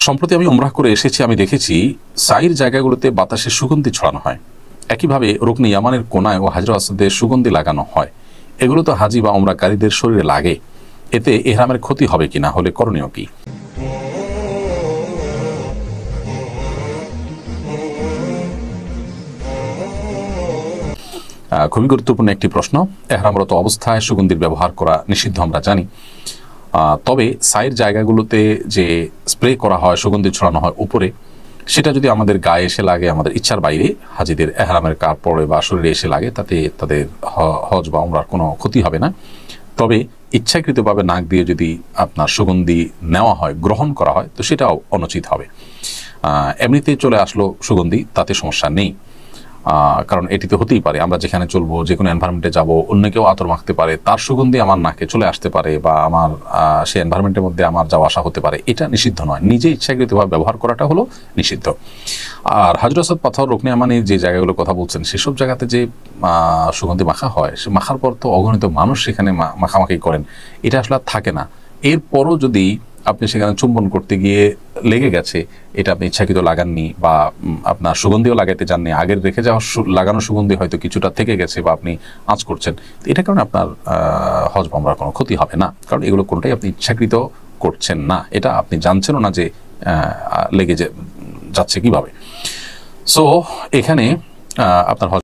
সম্প্রতি আমি উমরাহ করে এসেছি, আমি দেখেছি সাইর জায়গাগুলোতে বাতাসে সুগন্ধি ছড়ানো হয়। একইভাবে রুকনে ইয়ামানের কোনায় ও হাজর আসওয়াদে সুগন্ধি লাগানো হয়। এগুলো তো হাজি বা উমরাকারীদের শরীরে লাগে, এতে ইহরামের ক্ষতি হবে কিনা, হলে করণীয় কি? খুবই গুরুত্বপূর্ণ একটি প্রশ্ন। ইহরামরত অবস্থায় সুগন্ধির ব্যবহার করা নিষিদ্ধ আমরা জানি। তবে সাইর জায়গাগুলোতে যে স্প্রে করা হয়, সুগন্ধি ছড়ানো হয় উপরে, সেটা যদি আমাদের গায়ে এসে লাগে, আমাদের ইচ্ছার বাইরে হাজিদের এহরামের কাপড়ে বা শরীরে এসে লাগে, তাতে তাদের হজ বা উমরার কোনো ক্ষতি হবে না। তবে ইচ্ছাকৃতভাবে নাক দিয়ে যদি আপনার সুগন্ধি নেওয়া হয়, গ্রহণ করা হয়, তো সেটাও অনুচিত হবে। এমনিতে চলে আসলো সুগন্ধি, তাতে সমস্যা নেই। কারণ এটি তো হতেই পারে, আমরা যেখানে চলবো, যে কোনো এনভায়রনমেন্টে যাব, অন্য কেউ আতর মাখতে পারে, তার সুগন্ধি আমার নাকে চলে আসতে পারে, বা আমার সেই এনভায়রনমেন্টের মধ্যে আমার যাওয়া আসা হতে পারে। এটা নিষিদ্ধ নয়, নিজে ইচ্ছাকৃতভাবে ব্যবহার করাটা হলো নিষিদ্ধ। আর হাজর আসওয়াদ, পাথর, রুকনে ইয়ামানি যে জায়গাগুলোর কথা বলছেন, সেসব জায়গাতে যে সুগন্ধি মাখা হয়, সে মাখার পর তো অগণিত মানুষ সেখানে মাখামাখি করেন, এটা আসলে থাকে না। এরপরও যদি আপনি সেখানে চুম্বন করতে গিয়ে লেগে গেছে, এটা আপনি ইচ্ছাকৃত লাগাননি, বা আপনার সুগন্ধিও লাগাইতে চাননি, আগের রেখে যাওয়া লাগানো সুগন্ধি হয়তো কিছুটা থেকে গেছে, বা আপনি আঁচ করছেন, এটার কারণে আপনার হজ বা উমরার কোনো ক্ষতি হবে না। কারণ এগুলো কোনটাই আপনি ইচ্ছাকৃত করছেন না, এটা আপনি জানছেনও না যে লেগে যাচ্ছে কিভাবে। সো এখানে আপনার হজ